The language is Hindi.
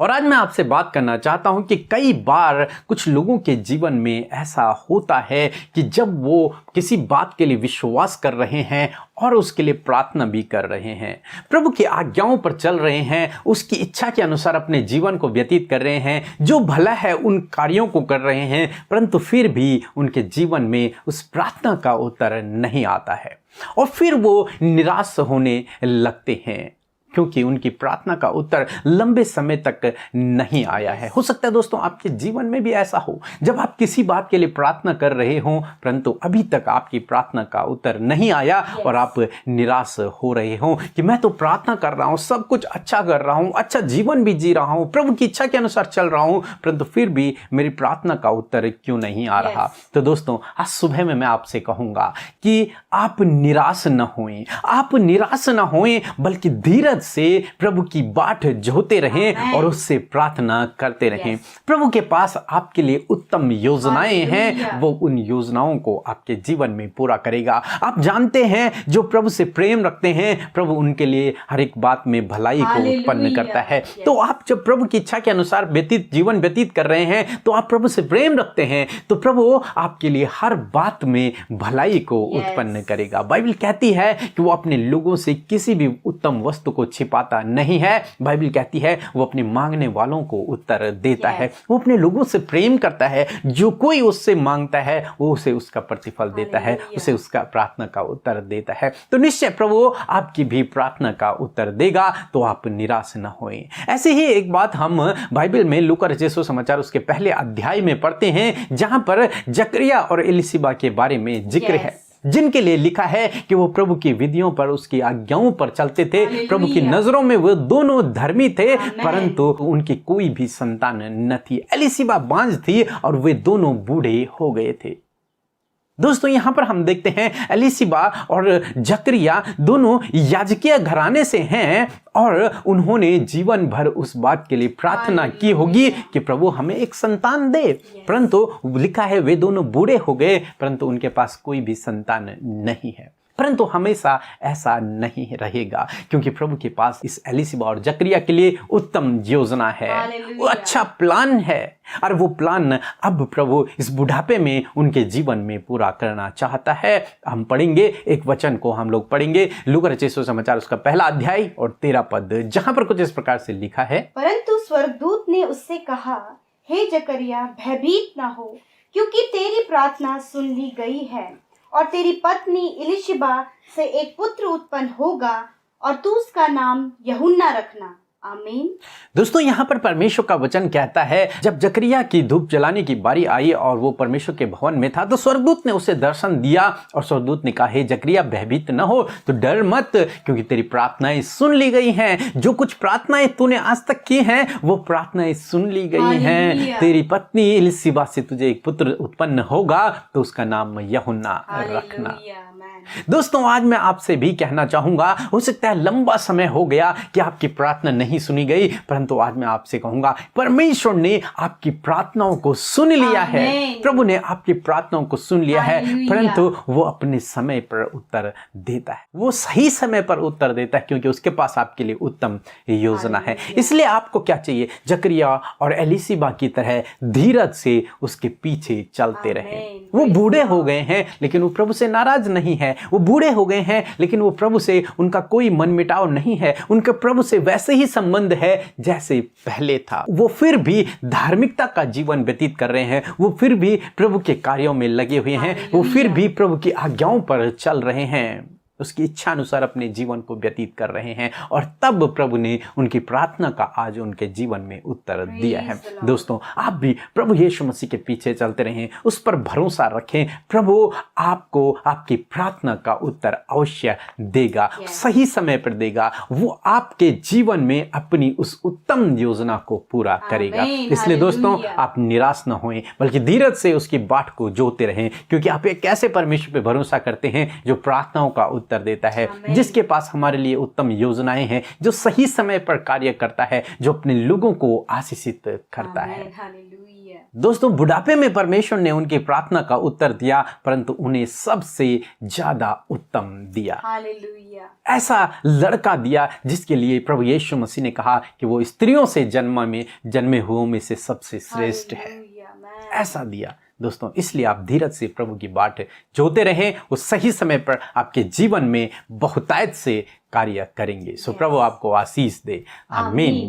और आज मैं आपसे बात करना चाहता हूं कि कई बार कुछ लोगों के जीवन में ऐसा होता है कि जब वो किसी बात के लिए विश्वास कर रहे हैं और उसके लिए प्रार्थना भी कर रहे हैं, प्रभु की आज्ञाओं पर चल रहे हैं, उसकी इच्छा के अनुसार अपने जीवन को व्यतीत कर रहे हैं, जो भला है उन कार्यों को कर रहे हैं, परंतु फिर भी उनके जीवन में उस प्रार्थना का उत्तर नहीं आता है और फिर वो निराश होने लगते हैं क्योंकि उनकी प्रार्थना का उत्तर लंबे समय तक नहीं आया है। हो सकता है दोस्तों आपके जीवन में भी ऐसा हो, जब आप किसी बात के लिए प्रार्थना कर रहे हो परंतु अभी तक आपकी प्रार्थना का उत्तर नहीं आया और आप निराश हो रहे हो कि मैं तो प्रार्थना कर रहा हूं, सब कुछ अच्छा कर रहा हूं, अच्छा जीवन भी जी रहा हूं, प्रभु की इच्छा के अनुसार चल रहा हूं, परंतु फिर भी मेरी प्रार्थना का उत्तर क्यों नहीं आ रहा। तो दोस्तों आज सुबह में मैं आपसे कहूंगा कि आप निराश न होएं, आप निराश न होएं, बल्कि धीरज से प्रभु की बाट जोहते रहें और उससे प्रार्थना करते रहें। प्रभु के पास आपके लिए उत्तम योजनाएं हैं, वो उन योजनाओं को आपके जीवन में पूरा करेगा। आप जानते हैं जो प्रभु से प्रेम रखते हैं, प्रभु उनके लिए हर एक बात में भलाई को उत्पन्न करता है। तो आप जब प्रभु की इच्छा के अनुसार जीवन व्यतीत कर रहे हैं, तो आप प्रभु से प्रेम रखते हैं, तो प्रभु आपके लिए हर बात में भलाई को उत्पन्न करेगा। बाइबल कहती है कि वो अपने लोगों से किसी भी उत्तम वस्तु को छिपाता नहीं है। बाइबल कहती है वो अपने मांगने वालों को उत्तर देता है। वो अपने लोगों से प्रेम करता है, जो कोई उससे मांगता है वो उसे उसका प्रतिफल देता है, उसे उसका प्रार्थना का उत्तर देता है। तो निश्चय प्रभु आपकी भी प्रार्थना का उत्तर देगा, तो आप निराश न होएं। ऐसे ही एक बात हम बाइबल में लूका रचित सुसमाचार उसके पहले अध्याय में पढ़ते हैं, जहां पर जकरिया और एलिशिबा के बारे में जिक्र है, जिनके लिए लिखा है कि वो प्रभु की विधियों पर, उसकी आज्ञाओं पर चलते थे। प्रभु की नजरों में वो दोनों धर्मी थे, परंतु उनकी कोई भी संतान न थी। एलिशिबा बांझ थी और वे दोनों बूढ़े हो गए थे। दोस्तों यहां पर हम देखते हैं एलिशिबा और जकरिया दोनों याजकीय घराने से हैं और उन्होंने जीवन भर उस बात के लिए प्रार्थना की होगी कि प्रभु हमें एक संतान दे, परंतु लिखा है वे दोनों बूढ़े हो गए, परंतु उनके पास कोई भी संतान नहीं है। परंतु हमेशा ऐसा नहीं रहेगा, क्योंकि प्रभु के पास इस एलिशिबा और जकरिया के लिए उत्तम योजना है, वो अच्छा प्लान है और वो प्लान अब प्रभु इस बुढ़ापे में उनके जीवन में पूरा करना चाहता है। हम पढ़ेंगे एक वचन को, हम लोग पढ़ेंगे लूका रचित सुसमाचार उसका पहला अध्याय और 13 पद, जहां पर कुछ इस प्रकार से लिखा है। परंतु स्वर्गदूत ने उससे कहा, हे जकरिया भयभीत ना हो, क्योंकि तेरी प्रार्थना सुन ली गई है और तेरी पत्नी एलिशिबा से एक पुत्र उत्पन्न होगा और तू उसका नाम यूहन्ना रखना। आमीन। दोस्तों यहाँ पर परमेश्वर का वचन कहता है, जब जकरिया की धूप जलाने की बारी आई और वो परमेश्वर के भवन में था, तो स्वर्गदूत ने उसे दर्शन दिया और स्वर्गदूत ने कहा, हे जकरिया भयभीत न हो, तो डर मत, क्योंकि तेरी प्रार्थनाएं सुन ली गई हैं। जो कुछ प्रार्थनाएं तूने आज तक की हैं वो प्रार्थनाएं सुन ली गई हैं। तेरी पत्नी एलिशिबा से तुझे एक पुत्र उत्पन्न होगा, तो उसका नाम यूहन्ना रखना। दोस्तों आज मैं आपसे भी कहना चाहूंगा, हो सकता है लंबा समय हो गया कि आपकी प्रार्थना नहीं सुनी गई, परंतु आज मैं आपसे कहूंगा परमेश्वर ने आपकी प्रार्थनाओं को सुन लिया है। प्रभु ने आपकी प्रार्थनाओं को सुन लिया है, परंतु वो अपने समय पर उत्तर देता है, वो सही समय पर उत्तर देता है, क्योंकि उसके पास आपके लिए उत्तम योजना है। इसलिए आपको क्या चाहिए, जकरिया और एलिशिबा की तरह धीरज से उसके पीछे चलते रहे। वो बूढ़े हो गए हैं लेकिन वो प्रभु से नाराज नहीं है, वो बूढ़े हो गए हैं लेकिन वो प्रभु से उनका कोई मनमुटाव नहीं है, उनका प्रभु से वैसे ही संबंध है जैसे पहले था। वो फिर भी धार्मिकता का जीवन व्यतीत कर रहे हैं, वो फिर भी प्रभु के कार्यों में लगे हुए हैं, वो फिर भी प्रभु की आज्ञाओं पर चल रहे हैं, उसकी इच्छा अनुसार अपने जीवन को व्यतीत कर रहे हैं, और तब प्रभु ने उनकी प्रार्थना का आज उनके जीवन में उत्तर दिया है। दोस्तों आप भी प्रभु यीशु मसीह के पीछे चलते रहें, उस पर भरोसा रखें, प्रभु आपको आपकी प्रार्थना का उत्तर अवश्य देगा, सही समय पर देगा। वो आपके जीवन में अपनी उस उत्तम योजना को पूरा करेगा। इसलिए दोस्तों आप निराश न होएं, बल्कि धीरज से उसकी बाट को जोते रहें, क्योंकि आप एक ऐसे परमेश्वर पे भरोसा करते हैं जो प्रार्थनाओं का उत्तर उत्तर देता है, आमीन। जिसके पास हमारे लिए उत्तम योजनाएं हैं, जो सही समय पर कार्य करता है, जो अपने लोगों को आशीषित करता है। आमीन, हालेलुया। दोस्तों, बुढ़ापे में परमेश्वर ने उनकी प्रार्थना का उत्तर दिया, परंतु उन्हें सबसे ज्यादा उत्तम दिया। हालेलुया। ऐसा लड़का दिया जिसके लिए प्रभु यीशु मसीह ने कहा कि वो स्त्रियों से जन्मे हुओं में से सबसे श्रेष्ठ है। हालेलुया, आमीन। ऐसा दिया दोस्तों। इसलिए आप धीरज से प्रभु की बाट जोते रहें, वो सही समय पर आपके जीवन में बहुतायत से कार्य करेंगे। सो प्रभु आपको आशीष दे। आमीन।